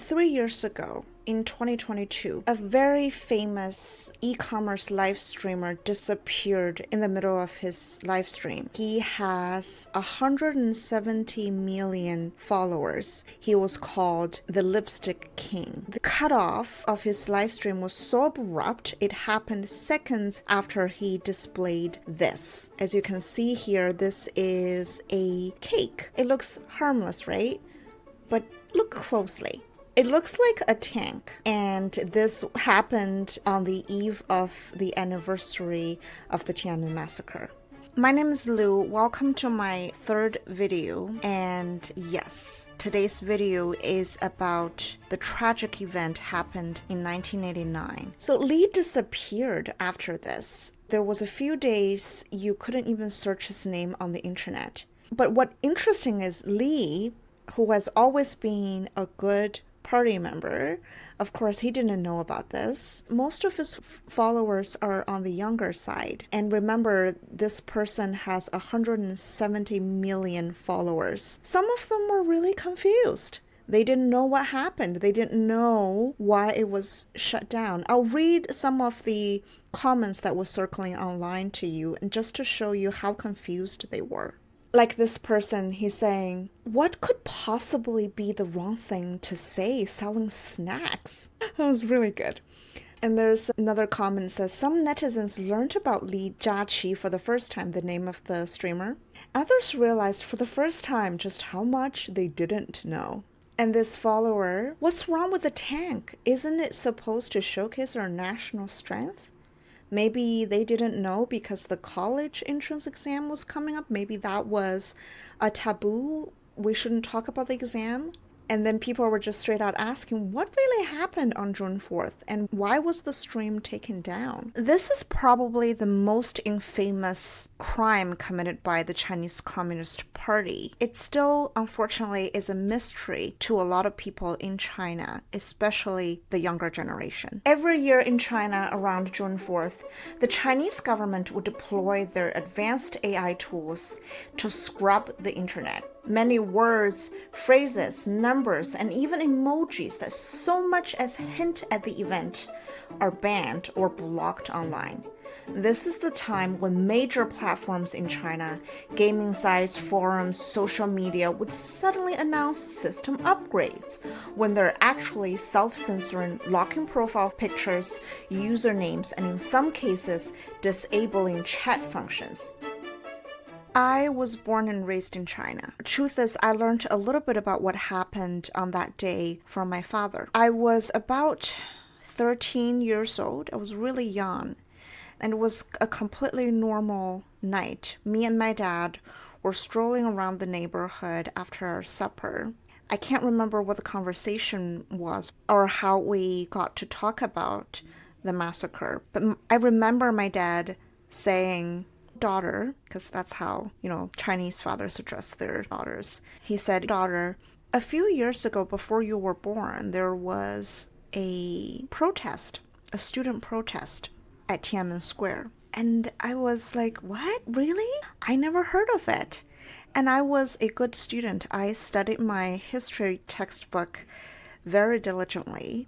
3 years ago, in 2022, a very famous e-commerce live streamer disappeared in the middle of his live stream. He has 170 million followers. He was called the Lipstick King. The cutoff of his live stream was so abrupt, it happened seconds after he displayed this. As you can see here, this is a cake. It looks harmless, right? But look closely. It looks like a tank, and this happened on the eve of the anniversary of the Tiananmen Massacre. My name is Lu. Welcome to my third video, and yes, today's video is about the tragic event happened in 1989. So Li disappeared after this. There was a few days you couldn't even search his name on the internet. But what interesting is Li, who has always been a good party member, of course, he didn't know about this. Most of his followers are on the younger side. And remember, this person has 170 million followers. Some of them were really confused. They didn't know what happened. They didn't know why it was shut down. I'll read some of the comments that were circling online to you, and just to show you how confused they were. Like this person, he's saying, what could possibly be the wrong thing to say selling snacks? That was really good. And there's another comment that says, some netizens learned about Li Jiaqi for the first time, the name of the streamer. Others realized for the first time just how much they didn't know. And this follower, what's wrong with the tank? Isn't it supposed to showcase our national strength? Maybe they didn't know because the college entrance exam was coming up. Maybe that was a taboo. We shouldn't talk about the exam. And then people were just straight out asking, what really happened on June 4th? And why was the stream taken down? This is probably the most infamous crime committed by the Chinese Communist Party. It still, unfortunately, is a mystery to a lot of people in China, especially the younger generation. Every year in China around June 4th, the Chinese government would deploy their advanced AI tools to scrub the internet. Many words, phrases, numbers, and even emojis that so much as hint at the event are banned or blocked online. This is the time when major platforms in China, gaming sites, forums, social media would suddenly announce system upgrades when they're actually self-censoring, locking profile pictures, usernames, and in some cases, disabling chat functions. I was born and raised in China. Truth is, I learned a little bit about what happened on that day from my father. I was about 13 years old. I was really young. And it was a completely normal night. Me and my dad were strolling around the neighborhood after our supper. I can't remember what the conversation was or how we got to talk about the massacre. But I remember my dad saying, daughter, because that's how, Chinese fathers address their daughters. He said, daughter, a few years ago before you were born, there was a protest, a student protest at Tiananmen Square. And I was like, what? Really? I never heard of it. And I was a good student. I studied my history textbook very diligently.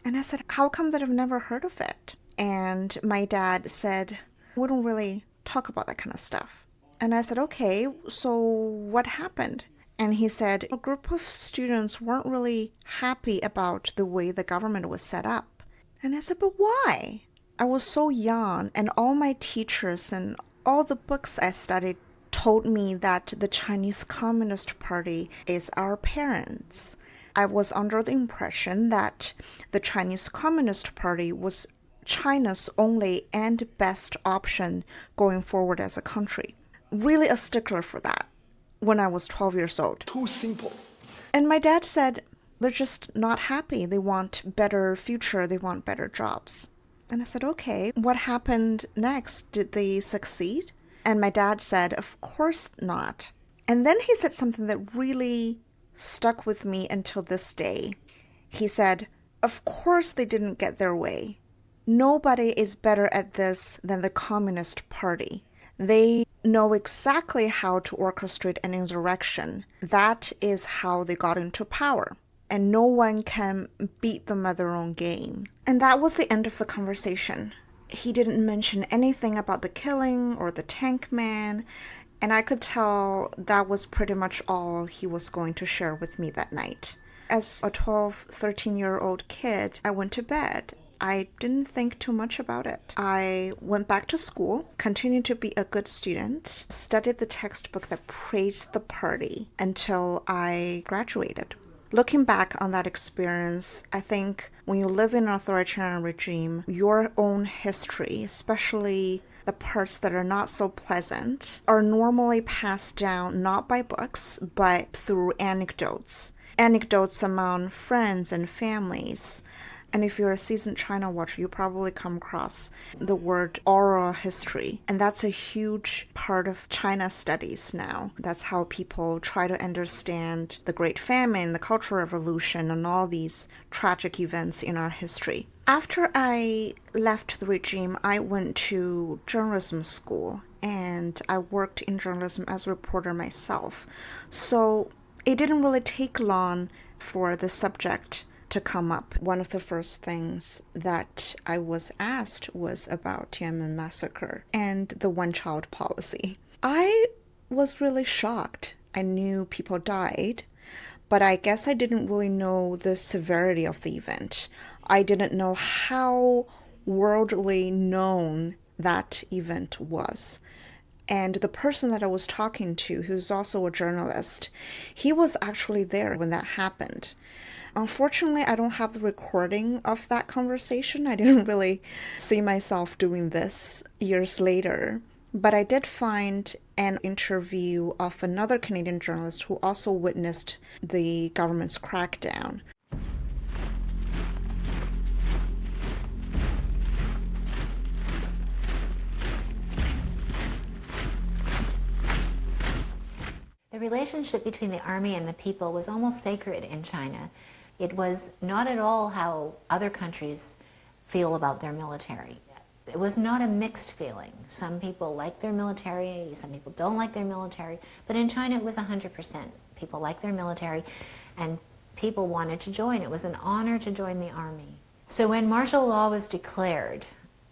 And I said, how come that I've never heard of it? And my dad said, we don't really talk about that kind of stuff. And I said, okay, so what happened? And he said, a group of students weren't really happy about the way the government was set up. And I said, but why? I was so young, and all my teachers and all the books I studied told me that the Chinese Communist Party is our parents. I was under the impression that the Chinese Communist Party was China's only and best option going forward as a country. Really a stickler for that when I was 12 years old. Too simple. And my dad said, they're just not happy. They want better future. They want better jobs. And I said, okay, what happened next? Did they succeed? And my dad said, of course not. And then he said something that really stuck with me until this day. He said, of course they didn't get their way. Nobody is better at this than the Communist Party. They know exactly how to orchestrate an insurrection. That is how they got into power. and no one can beat them at their own game. And that was the end of the conversation. He didn't mention anything about the killing or the tank man, and I could tell that was pretty much all he was going to share with me that night. As a 12, 13-year-old kid, I went to bed. I didn't think too much about it. I went back to school, continued to be a good student, studied the textbook that praised the party until I graduated. Looking back on that experience, I think when you live in an authoritarian regime, your own history, especially the parts that are not so pleasant, are normally passed down not by books, but through anecdotes. Anecdotes among friends and families. And if you're a seasoned China watcher, you probably come across the word oral history. And that's a huge part of China studies now. That's how people try to understand the Great Famine, the Cultural Revolution, and all these tragic events in our history. After I left the regime, I went to journalism school, and I worked in journalism as a reporter myself. So it didn't really take long for the subject to come up. One of the first things that I was asked was about Tiananmen Massacre and the one-child policy. I was really shocked. I knew people died, but I guess I didn't really know the severity of the event. I didn't know how worldly known that event was. And the person that I was talking to, who's also a journalist, he was actually there when that happened. Unfortunately, I don't have the recording of that conversation. I didn't really see myself doing this years later. But I did find an interview of another Canadian journalist who also witnessed the government's crackdown. The relationship between the army and the people was almost sacred in China. It was not at all how other countries feel about their military. It was not a mixed feeling. Some people like their military, some people don't like their military, but in China it was 100%. People liked their military and people wanted to join. It was an honor to join the army. So when martial law was declared,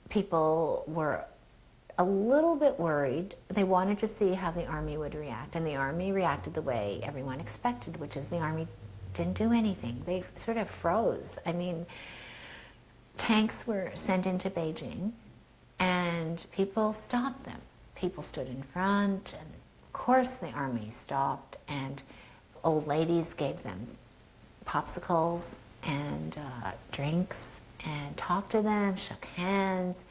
people were a little bit worried. They wanted to see how the army would react, and the army reacted the way everyone expected, which is the army didn't do anything. They sort of froze. I mean, tanks were sent into Beijing, and people stopped them. People stood in front, and of course the army stopped, and old ladies gave them popsicles and drinks, and talked to them, shook hands.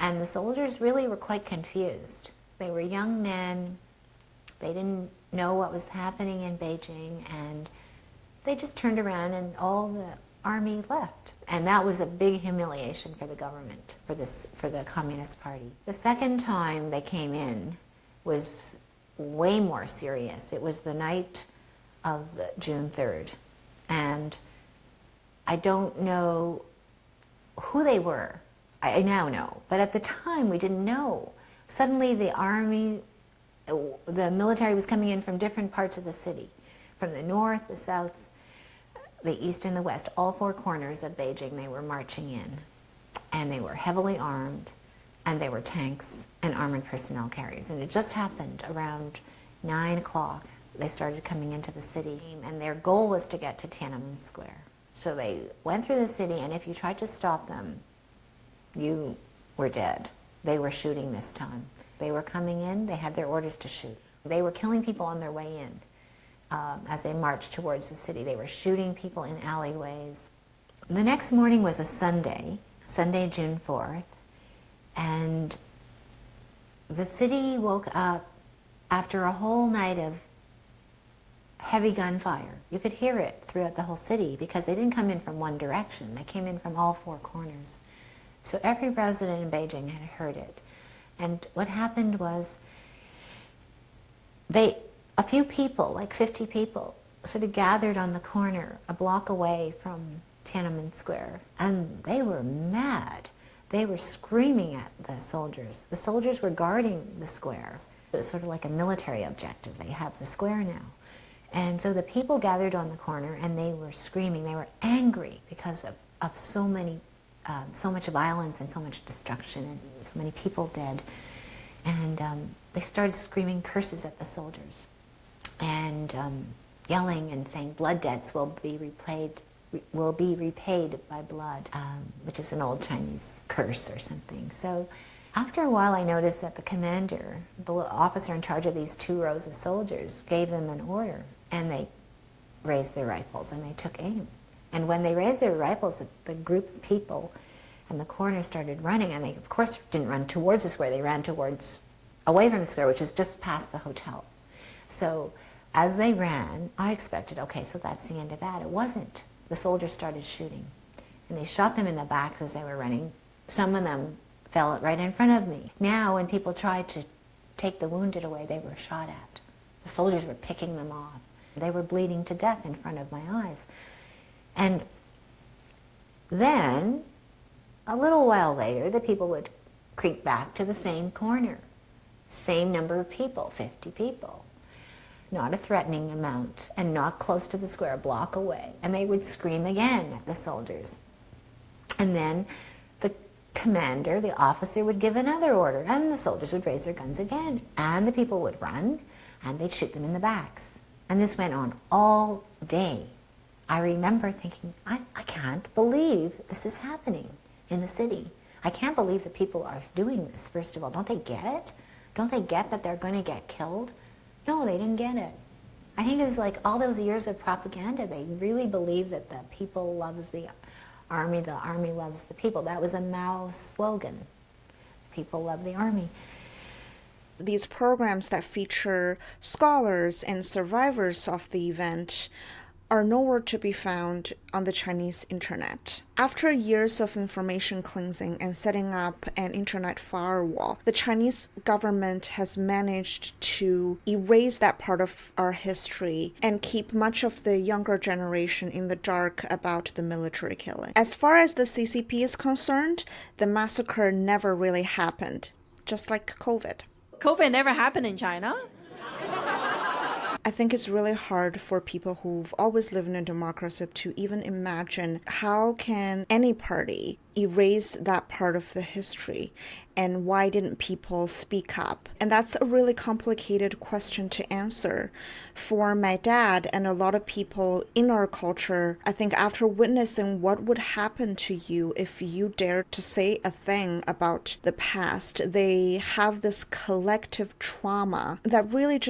And the soldiers really were quite confused. They were young men. They didn't know what was happening in Beijing, and they just turned around and all the army left. And that was a big humiliation for the government, for the Communist Party. The second time they came in was way more serious. It was the night of June 3rd. And I don't know who they were. I now know, but at the time we didn't know. Suddenly the army, the military was coming in from different parts of the city, from the north, the south, the east, and the west. All four corners of Beijing they were marching in, and they were heavily armed, and they were tanks and armored personnel carriers. And it just happened around 9 o'clock. They started coming into the city, and their goal was to get to Tiananmen Square. So they went through the city, and if you tried to stop them, you were dead. They were shooting this time. They were coming in, they had their orders to shoot. They were killing people on their way in as they marched towards the city. They were shooting people in alleyways. The next morning was a Sunday, June 4th, and the city woke up after a whole night of heavy gunfire. You could hear it throughout the whole city because they didn't come in from one direction. They came in from all four corners. So every resident in Beijing had heard it. And what happened was a few people, like 50 people, sort of gathered on the corner a block away from Tiananmen Square. And they were mad. They were screaming at the soldiers. The soldiers were guarding the square. It was sort of like a military objective. They have the square now. And so the people gathered on the corner, and they were screaming. They were angry because of so much violence and so much destruction and so many people dead. And they started screaming curses at the soldiers and yelling and saying blood debts will be repaid by blood, which is an old Chinese curse or something. So after a while, I noticed that the commander, the officer in charge of these 2 rows of soldiers, gave them an order, and they raised their rifles and they took aim. And when they raised their rifles, the group of people in the corner started running, and they, of course, didn't run towards the square. They ran away from the square, which is just past the hotel. So as they ran, I expected, okay, so that's the end of that. It wasn't. The soldiers started shooting, and they shot them in the backs as they were running. Some of them fell right in front of me. Now, when people tried to take the wounded away, they were shot at. The soldiers were picking them off. They were bleeding to death in front of my eyes. And then, a little while later, the people would creep back to the same corner. Same number of people, 50 people. Not a threatening amount, and not close to the square, a block away. And they would scream again at the soldiers. And then the commander, the officer, would give another order, and the soldiers would raise their guns again. And the people would run, and they'd shoot them in the backs. And this went on all day. I remember thinking, I can't believe this is happening in the city. I can't believe that people are doing this, first of all. Don't they get it? Don't they get that they're going to get killed? No, they didn't get it. I think it was like all those years of propaganda. They really believed that the people loves the army loves the people. That was a Mao slogan. People love the army. These programs that feature scholars and survivors of the event are nowhere to be found on the Chinese internet. After years of information cleansing and setting up an internet firewall, the Chinese government has managed to erase that part of our history and keep much of the younger generation in the dark about the military killing. As far as the CCP is concerned, the massacre never really happened, just like COVID. COVID never happened in China? I think it's really hard for people who've always lived in a democracy to even imagine how can any party erase that part of the history, and why didn't people speak up? And that's a really complicated question to answer. For my dad and a lot of people in our culture, I think after witnessing what would happen to you if you dared to say a thing about the past, they have this collective trauma that really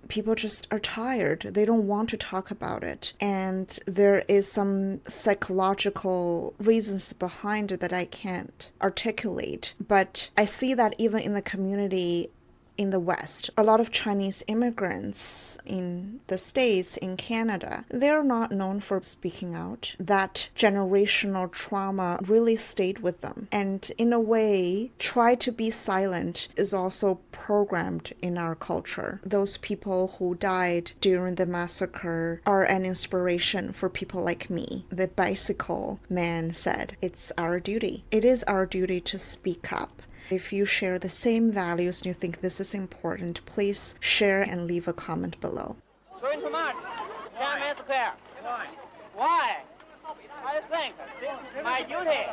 people just are tired. They don't want to talk about it. And there is some psychological reasons behind it that I can't articulate. But I see that even in the community in the West, a lot of Chinese immigrants in the States, in Canada, they're not known for speaking out. That generational trauma really stayed with them. And in a way, try to be silent is also programmed in our culture. Those people who died during the massacre are an inspiration for people like me. The bicycle man said, "It's our duty. It is our duty to speak up." If you share the same values and you think this is important, please share and leave a comment below. Going to march, Tiananmen Square. Why? I think this is my duty.